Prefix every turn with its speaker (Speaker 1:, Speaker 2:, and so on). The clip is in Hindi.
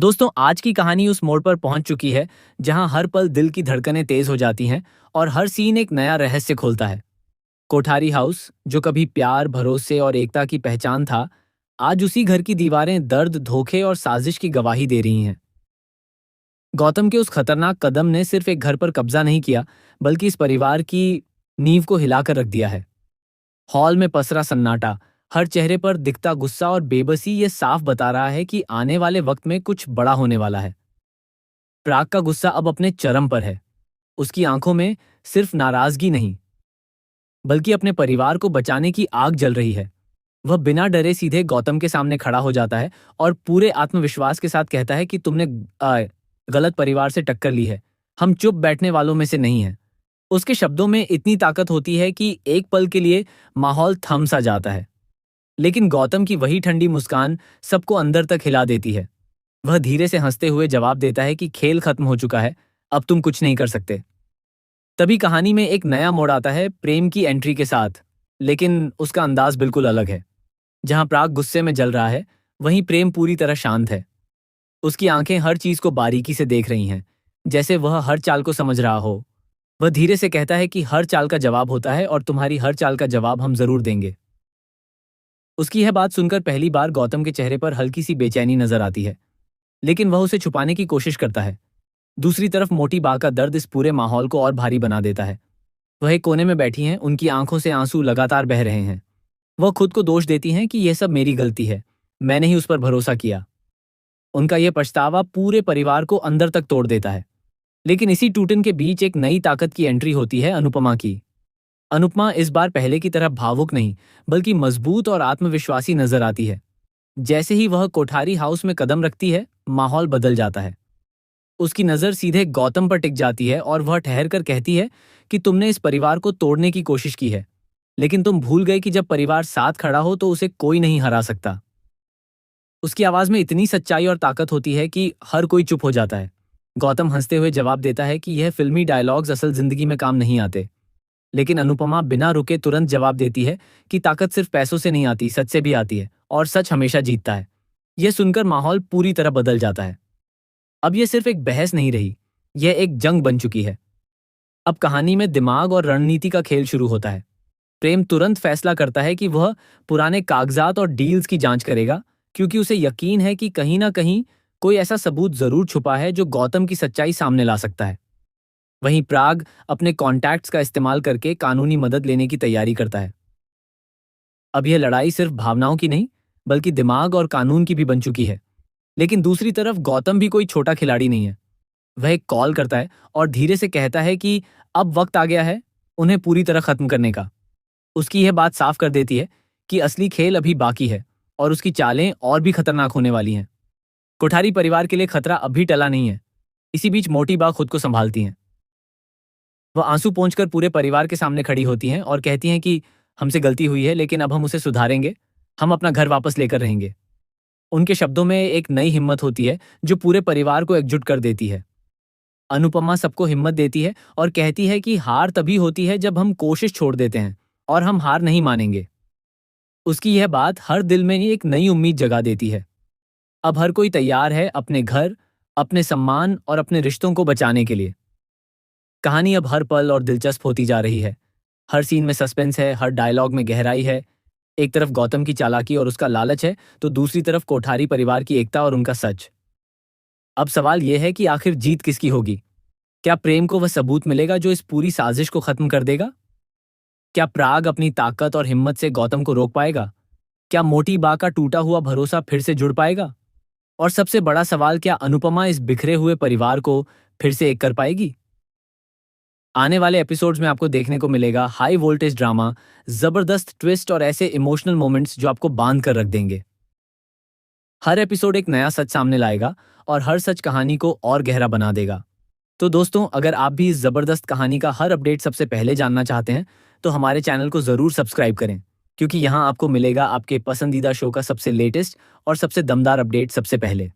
Speaker 1: दोस्तों आज की कहानी उस मोड़ पर पहुंच चुकी है जहां हर पल दिल की धड़कनें तेज हो जाती हैं और हर सीन एक नया रहस्य खोलता है। कोठारी हाउस जो कभी प्यार, भरोसे और एकता की पहचान था, आज उसी घर की दीवारें दर्द, धोखे और साजिश की गवाही दे रही हैं। गौतम के उस खतरनाक कदम ने सिर्फ एक घर पर कब्जा नहीं किया, बल्कि इस परिवार की नींव को हिलाकर रख दिया है। हॉल में पसरा सन्नाटा, हर चेहरे पर दिखता गुस्सा और बेबसी ये साफ बता रहा है कि आने वाले वक्त में कुछ बड़ा होने वाला है। प्राग का गुस्सा अब अपने चरम पर है। उसकी आंखों में सिर्फ नाराजगी नहीं, बल्कि अपने परिवार को बचाने की आग जल रही है। वह बिना डरे सीधे गौतम के सामने खड़ा हो जाता है और पूरे आत्मविश्वास के साथ कहता है कि तुमने गलत परिवार से टक्कर ली है। हम चुप बैठने वालों में से नहीं हैं। उसके शब्दों में इतनी ताकत होती है कि एक पल के लिए माहौल थम सा जाता है। लेकिन गौतम की वही ठंडी मुस्कान सबको अंदर तक हिला देती है। वह धीरे से हंसते हुए जवाब देता है कि खेल खत्म हो चुका है, अब तुम कुछ नहीं कर सकते। तभी कहानी में एक नया मोड़ आता है, प्रेम की एंट्री के साथ। लेकिन उसका अंदाज बिल्कुल अलग है। जहां प्राग गुस्से में जल रहा है, वहीं प्रेम पूरी तरह शांत है। उसकी आंखें हर चीज को बारीकी से देख रही हैं, जैसे वह हर चाल को समझ रहा हो। वह धीरे से कहता है कि हर चाल का जवाब होता है और तुम्हारी हर चाल का जवाब हम जरूर देंगे। उसकी यह बात सुनकर पहली बार गौतम के चेहरे पर हल्की सी बेचैनी नजर आती है, लेकिन वह उसे छुपाने की कोशिश करता है। दूसरी तरफ मोटी बा का दर्द इस पूरे माहौल को और भारी बना देता है। वह एक कोने में बैठी हैं, उनकी आंखों से आंसू लगातार बह रहे हैं। वह खुद को दोष देती हैं कि यह सब मेरी गलती है, मैंने ही उस पर भरोसा किया। उनका यह पछतावा पूरे परिवार को अंदर तक तोड़ देता है। लेकिन इसी टूटन के बीच एक नई ताकत की एंट्री होती है, अनुपमा की। अनुपमा इस बार पहले की तरह भावुक नहीं, बल्कि मजबूत और आत्मविश्वासी नजर आती है। जैसे ही वह कोठारी हाउस में कदम रखती है, माहौल बदल जाता है। उसकी नजर सीधे गौतम पर टिक जाती है और वह ठहर कर कहती है कि तुमने इस परिवार को तोड़ने की कोशिश की है, लेकिन तुम भूल गए कि जब परिवार साथ खड़ा हो तो उसे कोई नहीं हरा सकता। उसकी आवाज में इतनी सच्चाई और ताकत होती है कि हर कोई चुप हो जाता है। गौतम हंसते हुए जवाब देता है कि यह फिल्मी डायलॉग्स असल जिंदगी में काम नहीं आते। लेकिन अनुपमा बिना रुके तुरंत जवाब देती है कि ताकत सिर्फ पैसों से नहीं आती, सच से भी आती है, और सच हमेशा जीतता है। यह सुनकर माहौल पूरी तरह बदल जाता है। अब यह सिर्फ एक बहस नहीं रही, यह एक जंग बन चुकी है। अब कहानी में दिमाग और रणनीति का खेल शुरू होता है। प्रेम तुरंत फैसला करता है कि वह पुराने कागजात और डील्स की जांच करेगा, क्योंकि उसे यकीन है कि कहीं ना कहीं कोई ऐसा सबूत जरूर छुपा है जो गौतम की सच्चाई सामने ला सकता है। वहीं प्राग अपने कॉन्टैक्ट्स का इस्तेमाल करके कानूनी मदद लेने की तैयारी करता है। अब यह लड़ाई सिर्फ भावनाओं की नहीं, बल्कि दिमाग और कानून की भी बन चुकी है। लेकिन दूसरी तरफ गौतम भी कोई छोटा खिलाड़ी नहीं है। वह एक कॉल करता है और धीरे से कहता है कि अब वक्त आ गया है उन्हें पूरी तरह खत्म करने का। उसकी यह बात साफ कर देती है कि असली खेल अभी बाकी है और उसकी चालें और भी खतरनाक होने वाली हैं। कोठारी परिवार के लिए खतरा अभी टला नहीं है। इसी बीच मोटी बा खुद को संभालती हैं। वह आंसू पोंछकर पूरे परिवार के सामने खड़ी होती हैं और कहती हैं कि हमसे गलती हुई है, लेकिन अब हम उसे सुधारेंगे। हम अपना घर वापस लेकर रहेंगे। उनके शब्दों में एक नई हिम्मत होती है जो पूरे परिवार को एकजुट कर देती है। अनुपमा सबको हिम्मत देती है और कहती है कि हार तभी होती है जब हम कोशिश छोड़ देते हैं, और हम हार नहीं मानेंगे। उसकी यह बात हर दिल में एक नई उम्मीद जगा देती है। अब हर कोई तैयार है अपने घर, अपने सम्मान और अपने रिश्तों को बचाने के लिए। कहानी अब हर पल और दिलचस्प होती जा रही है। हर सीन में सस्पेंस है, हर डायलॉग में गहराई है। एक तरफ गौतम की चालाकी और उसका लालच है, तो दूसरी तरफ कोठारी परिवार की एकता और उनका सच। अब सवाल यह है कि आखिर जीत किसकी होगी? क्या प्रेम को वह सबूत मिलेगा जो इस पूरी साजिश को खत्म कर देगा? क्या प्राग अपनी ताकत और हिम्मत से गौतम को रोक पाएगा? क्या मोटी बा का टूटा हुआ भरोसा फिर से जुड़ पाएगा? और सबसे बड़ा सवाल, क्या अनुपमा इस बिखरे हुए परिवार को फिर से एक कर पाएगी? आने वाले एपिसोड्स में आपको देखने को मिलेगा हाई वोल्टेज ड्रामा, जबरदस्त ट्विस्ट और ऐसे इमोशनल मोमेंट्स जो आपको बांध कर रख देंगे। हर एपिसोड एक नया सच सामने लाएगा और हर सच कहानी को और गहरा बना देगा। तो दोस्तों, अगर आप भी इस जबरदस्त कहानी का हर अपडेट सबसे पहले जानना चाहते हैं, तो हमारे चैनल को जरूर सब्सक्राइब करें, क्योंकि यहाँ आपको मिलेगा आपके पसंदीदा शो का सबसे लेटेस्ट और सबसे दमदार अपडेट सबसे पहले।